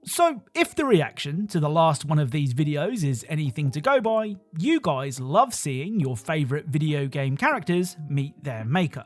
So if the reaction to the last one of these videos is anything to go by, you guys love seeing your favourite video game characters meet their maker.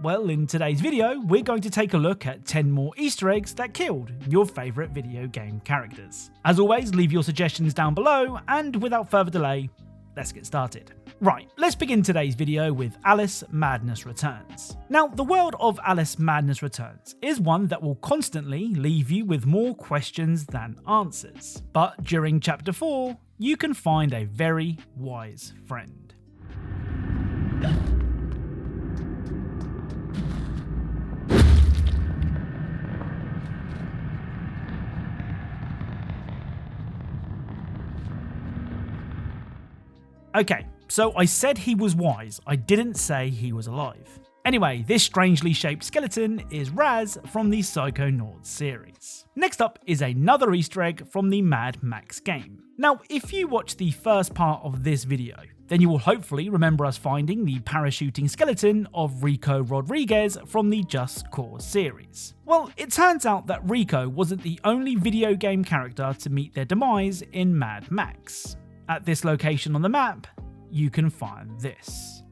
Well, in today's video, we're going to take a look at 10 more Easter eggs that killed your favourite video game characters. As always, leave your suggestions down below, and without further delay, let's get started. Right, let's begin today's video with Alice Madness Returns. Now, the world of Alice Madness Returns is one that will constantly leave you with more questions than answers. But during Chapter 4, you can find a very wise friend. Okay, so I said he was wise, I didn't say he was alive. Anyway, this strangely shaped skeleton is Raz from the Psychonauts series. Next up is another Easter egg from the Mad Max game. Now, if you watch the first part of this video, then you will hopefully remember us finding the parachuting skeleton of Rico Rodriguez from the Just Cause series. Well, it turns out that Rico wasn't the only video game character to meet their demise in Mad Max. At this location on the map, you can find this.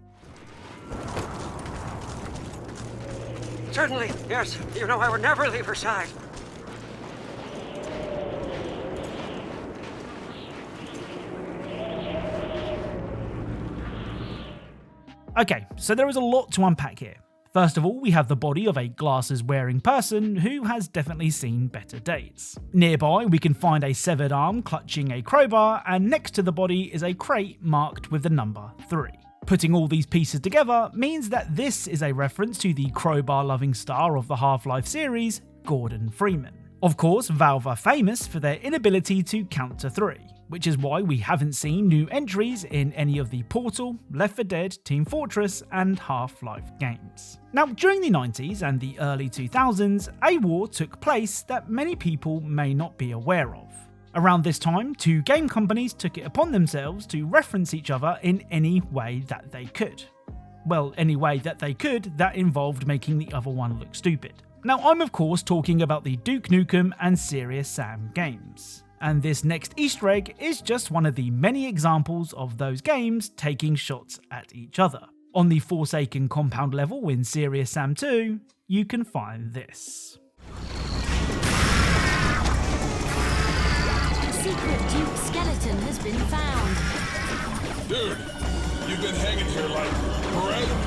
Certainly, yes. You know I would never leave her side. Okay, so there is a lot to unpack here. First of all, we have the body of a glasses-wearing person who has definitely seen better days. Nearby, we can find a severed arm clutching a crowbar, and next to the body is a crate marked with the number 3. Putting all these pieces together means that this is a reference to the crowbar-loving star of the Half-Life series, Gordon Freeman. Of course, Valve are famous for their inability to count to 3, which is why we haven't seen new entries in any of the Portal, Left 4 Dead, Team Fortress, and Half-Life games. Now, during the 90s and the early 2000s, a war took place that many people may not be aware of. Around this time, 2 game companies took it upon themselves to reference each other in any way that they could. Well, any way that they could that involved making the other one look stupid. Now, I'm of course talking about the Duke Nukem and Serious Sam games. And this next Easter egg is just one of the many examples of those games taking shots at each other. On the Forsaken compound level in Serious Sam 2, you can find this. A secret Duke skeleton has been found. Dude, you've been hanging here like forever.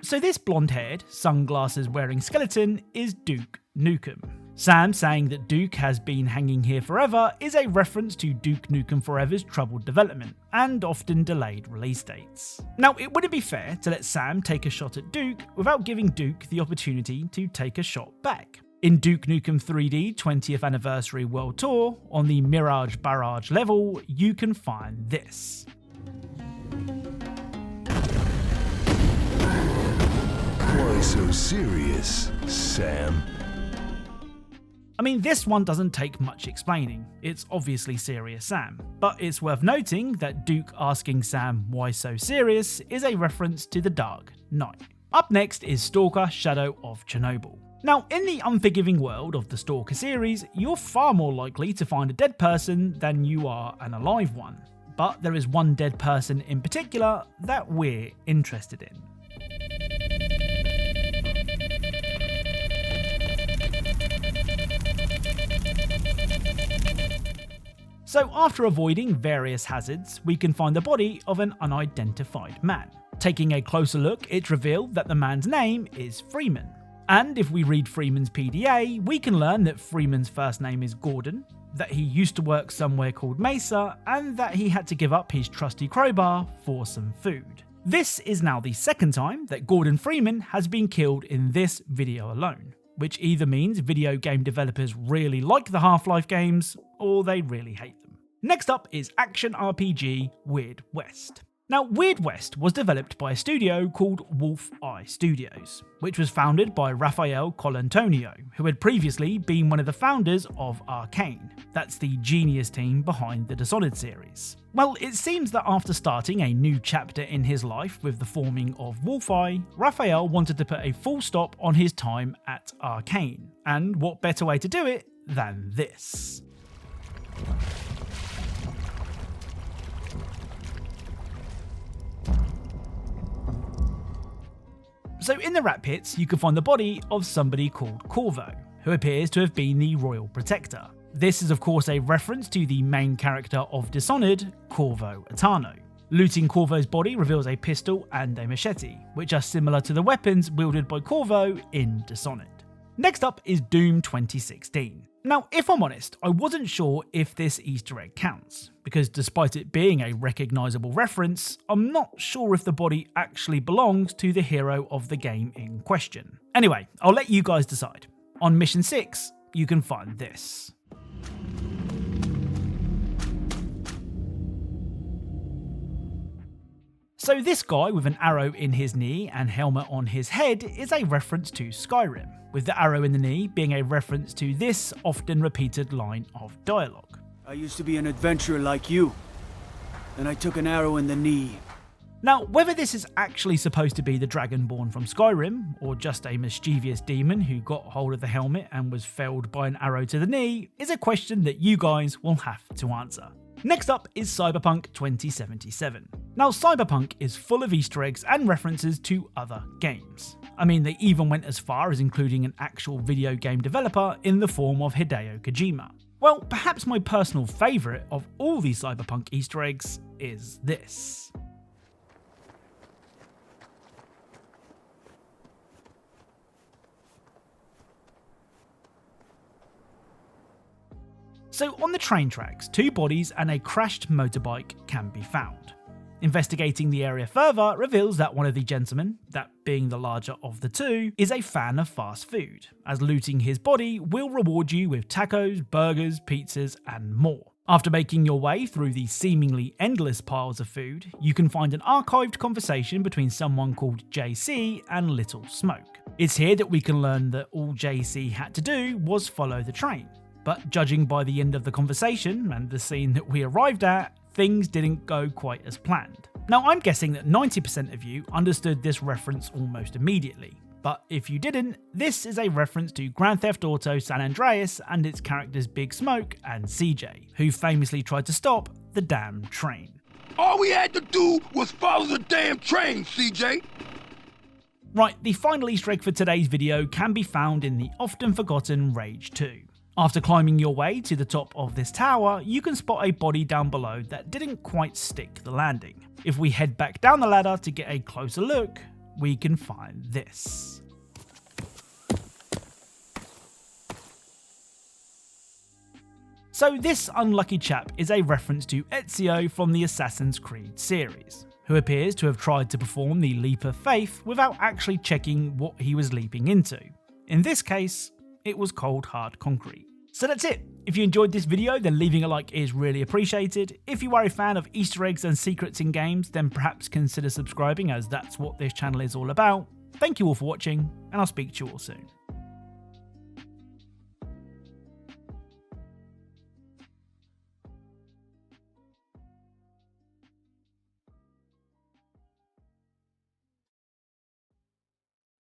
So this blonde-haired, sunglasses-wearing skeleton is Duke Nukem. Sam saying that Duke has been hanging here forever is a reference to Duke Nukem Forever's troubled development and often delayed release dates. Now, it wouldn't be fair to let Sam take a shot at Duke without giving Duke the opportunity to take a shot back. In Duke Nukem 3D 20th Anniversary World Tour, on the Mirage Barrage level, you can find this. Why so serious, Sam? I mean, this one doesn't take much explaining, it's obviously Serious Sam, but it's worth noting that Duke asking Sam why so serious is a reference to The Dark Knight. Up next is Stalker Shadow of Chernobyl. Now, in the unforgiving world of the Stalker series, you're far more likely to find a dead person than you are an alive one, but there is one dead person in particular that we're interested in. So after avoiding various hazards, we can find the body of an unidentified man. Taking a closer look, it's revealed that the man's name is Freeman. And if we read Freeman's PDA, we can learn that Freeman's first name is Gordon, that he used to work somewhere called Mesa, and that he had to give up his trusty crowbar for some food. This is now the second time that Gordon Freeman has been killed in this video alone, which either means video game developers really like the Half-Life games, or they really hate them. Next up is action RPG Weird West. Now, Weird West was developed by a studio called Wolf Eye Studios, which was founded by Raphael Colantonio, who had previously been one of the founders of Arcane. That's the genius team behind the Dishonored series. Well, it seems that after starting a new chapter in his life with the forming of Wolf Eye, Raphael wanted to put a full stop on his time at Arcane. And what better way to do it than this? So in the rat pits, you can find the body of somebody called Corvo, who appears to have been the Royal Protector. This is of course a reference to the main character of Dishonored, Corvo Attano. Looting Corvo's body reveals a pistol and a machete, which are similar to the weapons wielded by Corvo in Dishonored. Next up is Doom 2016. Now, if I'm honest, I wasn't sure if this Easter egg counts, because despite it being a recognisable reference, I'm not sure if the body actually belongs to the hero of the game in question. Anyway, I'll let you guys decide. On Mission 6, you can find this. So this guy with an arrow in his knee and helmet on his head is a reference to Skyrim, with the arrow in the knee being a reference to this often repeated line of dialogue. I used to be an adventurer like you. Then I took an arrow in the knee. Now, whether this is actually supposed to be the Dragonborn from Skyrim, or just a mischievous demon who got hold of the helmet and was felled by an arrow to the knee, is a question that you guys will have to answer. Next up is Cyberpunk 2077. Now, Cyberpunk is full of Easter eggs and references to other games. I mean, they even went as far as including an actual video game developer in the form of Hideo Kojima. Well, perhaps my personal favourite of all these Cyberpunk Easter eggs is this. So on the train tracks, 2 bodies and a crashed motorbike can be found. Investigating the area further reveals that one of the gentlemen, that being the larger of the 2, is a fan of fast food, as looting his body will reward you with tacos, burgers, pizzas and more. After making your way through the seemingly endless piles of food, you can find an archived conversation between someone called JC and Little Smoke. It's here that we can learn that all JC had to do was follow the train. But judging by the end of the conversation and the scene that we arrived at, things didn't go quite as planned. Now, I'm guessing that 90% of you understood this reference almost immediately, but if you didn't, this is a reference to Grand Theft Auto San Andreas and its characters Big Smoke and CJ, who famously tried to stop the damn train. All we had to do was follow the damn train, CJ. Right, the final Easter egg for today's video can be found in the often forgotten Rage 2. After climbing your way to the top of this tower, you can spot a body down below that didn't quite stick the landing. If we head back down the ladder to get a closer look, we can find this. So this unlucky chap is a reference to Ezio from the Assassin's Creed series, who appears to have tried to perform the leap of faith without actually checking what he was leaping into. In this case, it was cold hard concrete. So that's it. If you enjoyed this video, then leaving a like is really appreciated. If you are a fan of Easter eggs and secrets in games, then perhaps consider subscribing, as that's what this channel is all about. Thank you all for watching, and I'll speak to you all soon.